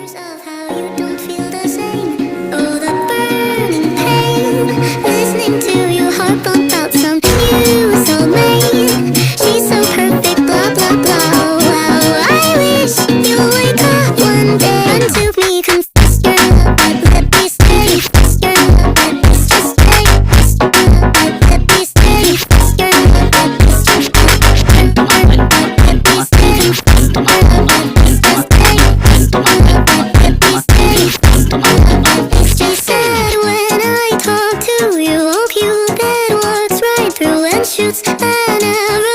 Years of how you don't feel the same. Oh, the burning pain. Listening to you harp about some new soulmate. She's so perfect, blah blah blah. Wow, I wish you wake up one day and to me confess your love, but let me stay. Your love, but it's just stay. Your love, but let me stay. Your love, but it's just stay. Your love, but let me stay. Your love, but it's just stay. Your love, but let me stay. Your love, but it's just sad when I talk to you. Hope you get what's right through and shoots and never